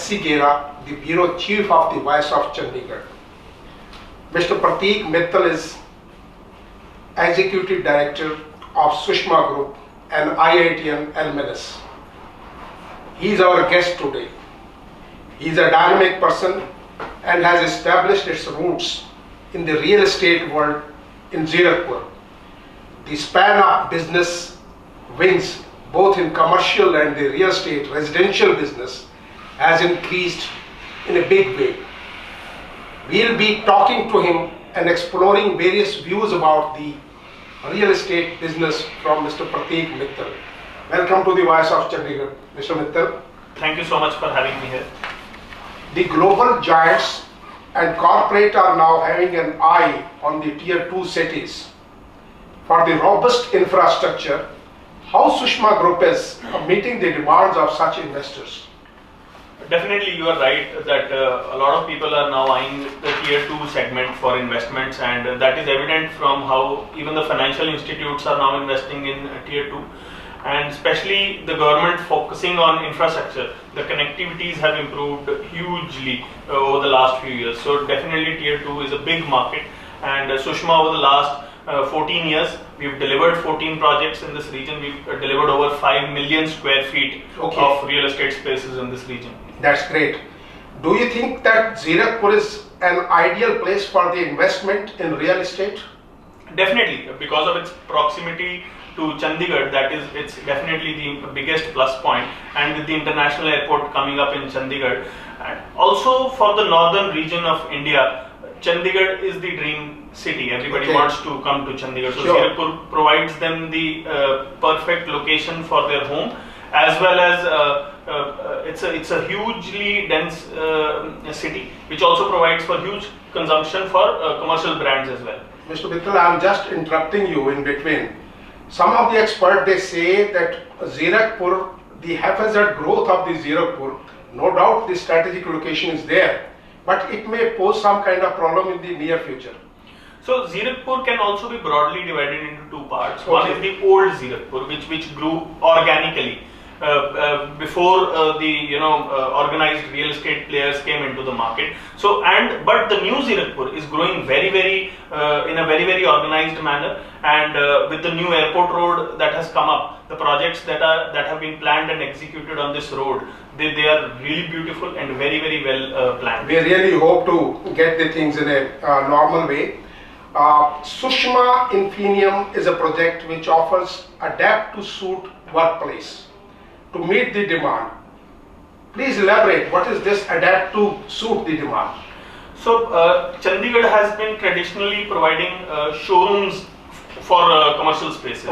HC Gera, the Bureau Chief of the Voice of Chandigarh. Mr. Prateek Mittal is Executive Director of Sushma Group, an IITian alumnus. He is our guest today. He is a dynamic person and has established its roots in the real estate world in Zirakpur. The span of business wings both in commercial and the real estate residential business has increased in a big way. We'll be talking to him and exploring various views about the real estate business from Mr. Prateek Mittal. Welcome to the Voice of Chandigarh, Mr. Mittal. Thank you so much for having me here. The global giants and corporate are now having an eye on the tier 2 cities for the robust infrastructure. How Sushma Group is meeting the demands of such investors? Definitely, you are right that a lot of people are now eyeing the tier 2 segment for investments, and that is evident from how even the financial institutes are now investing in tier 2, and especially the government focusing on infrastructure. The connectivities have improved hugely over the last few years. So definitely tier 2 is a big market, and Sushma over the last 14 years, we've delivered 14 projects in this region. We've delivered over 5 million square feet of real estate spaces in this region. That's great. Do you think that Zirakpur is an ideal place for the investment in real estate? Definitely, because of its proximity to Chandigarh, it's definitely the biggest plus point, and with the international airport coming up in Chandigarh, and also for the northern region of India, Chandigarh is the dream city. Everybody wants to come to Chandigarh. So Zirakpur provides them the perfect location for their home, as well as it's a hugely dense city, which also provides for huge consumption for commercial brands as well. Mr. Mittal, I'm just interrupting you in between. Some of the experts, they say that Zirakpur, the haphazard growth of the Zirakpur, no doubt the strategic location is there, but it may pose some kind of problem in the near future. So Zirakpur can also be broadly divided into two parts. One is the old Zirakpur, which grew organically before the organized real estate players came into the market. So but the new Zirakpur is growing very in a very organized manner, and with the new airport road that has come up, the projects that have been planned and executed on this road, they are really beautiful and very well planned. We really hope to get the things in a normal way. Sushma Infinium is a project which offers adapt to suit workplace to meet the demand. Please elaborate, what is this adapt to suit the demand? So Chandigarh has been traditionally providing showrooms for commercial spaces.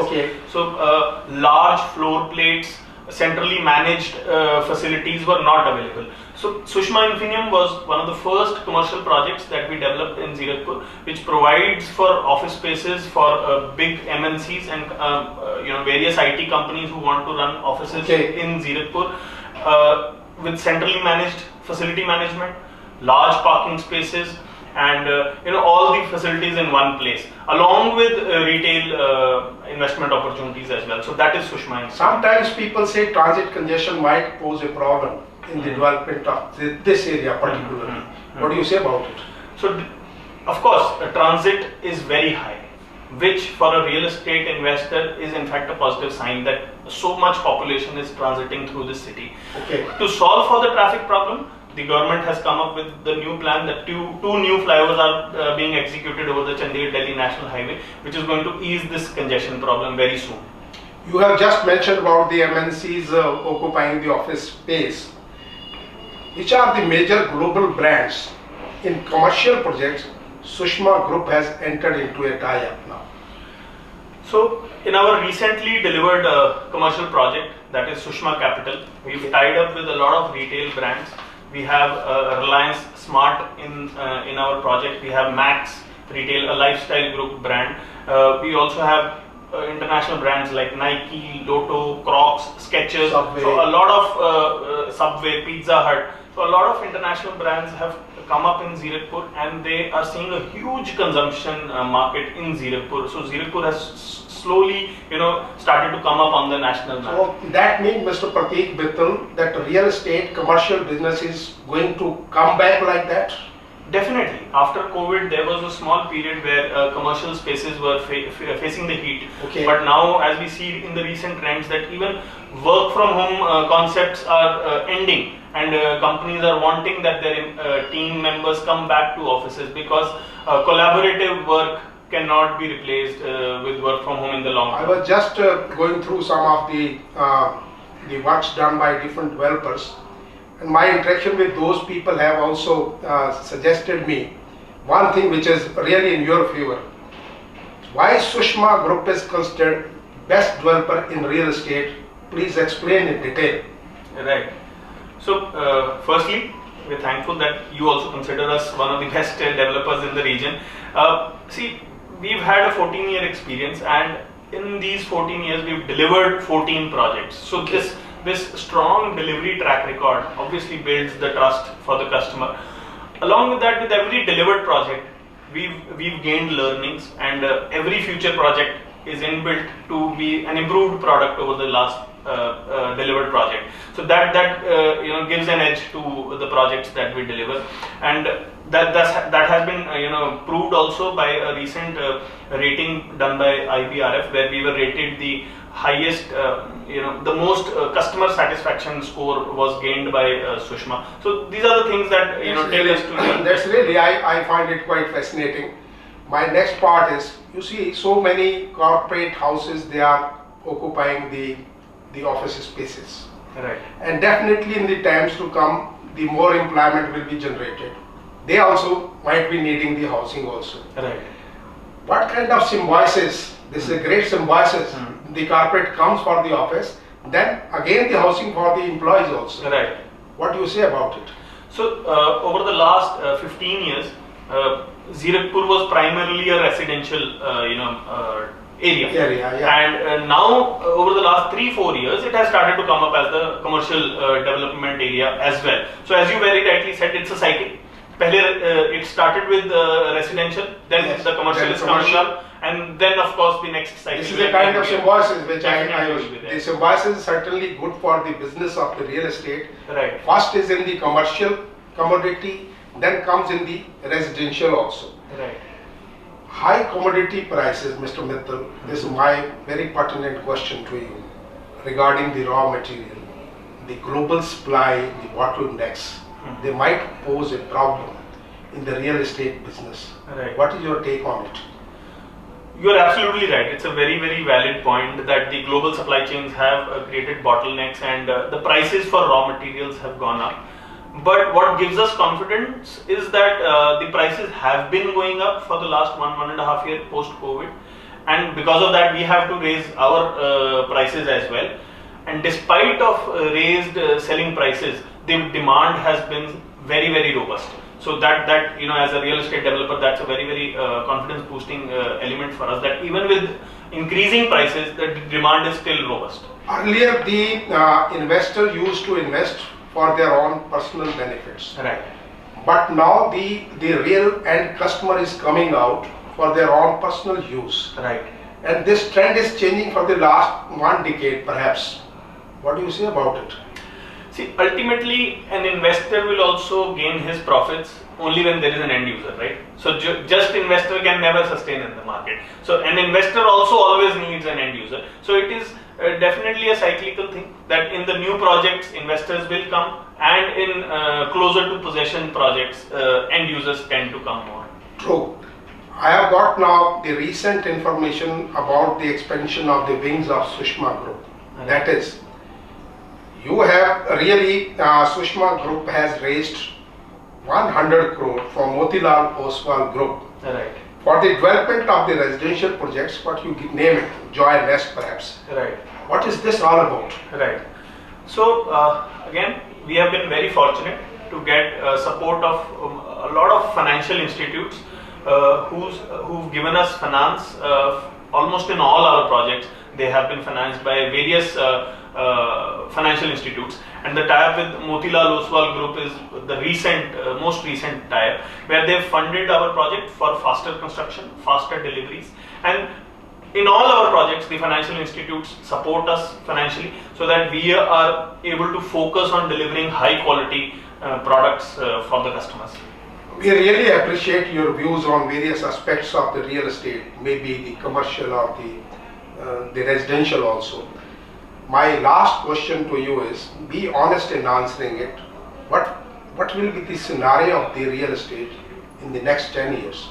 So large floor plates, centrally managed facilities were not available. So Sushma Infinium was one of the first commercial projects that we developed in Zirakpur, which provides for office spaces for big MNCs and various IT companies who want to run offices in Zirakpur, with centrally managed facility management, large parking spaces, and all the facilities in one place, along with retail investment opportunities as well. So that is Sushma. Sometimes people say transit congestion might pose a problem in the development of this area particularly. What do you say about it? So of course transit is very high, which for a real estate investor is in fact a positive sign that so much population is transiting through this city. To solve for the traffic problem, the government has come up with the new plan that two new flyovers are being executed over the Chandigarh-Delhi National Highway, which is going to ease this congestion problem very soon. You have just mentioned about the MNCs occupying the office space. Which are the major global brands in commercial projects Sushma Group has entered into a tie-up now? So in our recently delivered commercial project, that is Sushma Capital, we've tied up with a lot of retail brands. We have Reliance Smart in our project. We have Max Retail, a lifestyle group brand. We also have international brands like Nike, Lotto, Crocs, Skechers. So a lot of Subway, Pizza Hut. So a lot of international brands have come up in Zirakpur, and they are seeing a huge consumption market in Zirakpur. So Zirakpur has slowly, started to come up on the national map. So that means, Mr. Prateek Mittal, that real estate commercial business is going to come back like that? Definitely. After COVID, there was a small period where commercial spaces were facing the heat. Okay. But now, as we see in the recent trends, that even work from home concepts are ending, and companies are wanting that their team members come back to offices, because collaborative work cannot be replaced with work from home in the long term. I was just going through some of the works done by different developers. And my interaction with those people have also suggested me one thing which is really in your favor. Why Sushma Group is considered best developer in real estate? Please explain in detail. Right. So, firstly, we're thankful that you also consider us one of the best developers in the region. See, we've had a 14-year experience, and in these 14 years, we've delivered 14 projects. So this strong delivery track record obviously builds the trust for the customer. Along with that, with every delivered project, we've gained learnings, and every future project is inbuilt to be an improved product over the last delivered project. So that gives an edge to the projects that we deliver, and that has been proved also by a recent rating done by IPRF, where we were rated the highest, the most customer satisfaction score was gained by Sushma. So these are the things that take us to the. That's really, I find it quite fascinating. My next part is, you see so many corporate houses, they are occupying the office spaces. Right. And definitely in the times to come, the more employment will be generated. They also might be needing the housing also. Right. What kind of symbiosis? This is a great symbiosis. The corporate comes for the office, then again the housing for the employees also. Right. What do you say about it? So over the last 15 years, Zirakpur was primarily a residential, area. Yeah. And now over the last 3-4 years, it has started to come up as the commercial development area as well. So as you very rightly said, it's a cycle. It started with residential, then yes, the commercial is coming up, and then of course the next cycle. This is a kind of symbiosis which the symbiosis is certainly good for the business of the real estate. Right. First is in the commercial commodity, then comes in the residential also. Right. High commodity prices, Mr. Mittal, this is my very pertinent question to you regarding the raw material. The global supply, the bottlenecks, they might pose a problem in the real estate business. Right. What is your take on it? You are absolutely right. It's a very, very valid point that the global supply chains have created bottlenecks, and the prices for raw materials have gone up. But what gives us confidence is that the prices have been going up for the last 1.5 years post-COVID, and because of that we have to raise our prices as well. And despite of raised selling prices, the demand has been very, very robust. So that as a real estate developer, that's a very, very confidence boosting element for us, that even with increasing prices, the demand is still robust. Earlier the investor used to invest for their own personal benefits. Right. But now the real end customer is coming out for their own personal use. Right. And this trend is changing for the last 1 decade perhaps. What do you say about it? See, ultimately an investor will also gain his profits only when there is an end user, right? So just investor can never sustain in the market. So an investor also always needs an end user. So it is definitely a cyclical thing that in the new projects investors will come, and in closer to possession projects end users tend to come more. True. I have got now the recent information about the expansion of the wings of Sushma Group. Right. That is, you have really, Sushma Group has raised 100 crore from Motilal Oswal Group. Right. For the development of the residential projects, what you name it, Joy Nest perhaps. Right. What is this all about? Right. So again, we have been very fortunate to get support of a lot of financial institutes who've given us finance almost in all our projects. They have been financed by various financial institutes, And the tie-up with Motilal Oswal Group is the most recent tie-up, where they've funded our project for faster construction, faster deliveries, and in all our projects, the financial institutes support us financially so that we are able to focus on delivering high quality products for the customers. We really appreciate your views on various aspects of the real estate, maybe the commercial or the residential also. My last question to you is, be honest in answering it. What will be the scenario of the real estate in the next 10 years?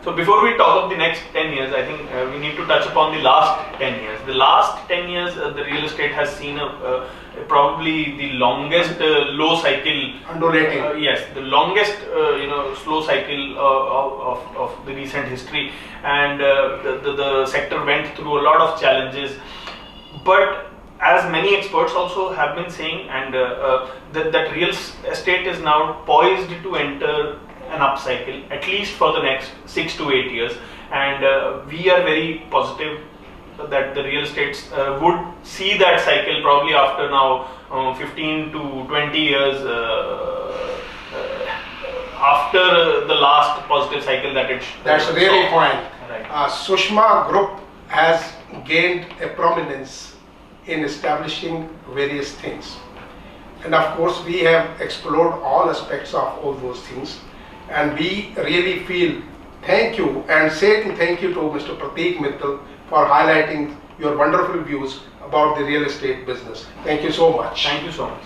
So before we talk of the next 10 years, I think we need to touch upon the last 10 years. The last 10 years, the real estate has seen probably the longest low cycle. Undulating. Yes, the longest slow cycle of the recent history, and the sector went through a lot of challenges. But as many experts also have been saying, and that real estate is now poised to enter an upcycle, at least for the next 6 to 8 years, and we are very positive that the real estates would see that cycle probably after now 15 to 20 years after the last positive cycle that it. That's really fine. Right. Sushma Group has gained a prominence in establishing various things, and of course we have explored all aspects of all those things. And we really feel thank you and saying thank you to Mr. Prateek Mittal for highlighting your wonderful views about the real estate business. Thank you so much. Thank you so much.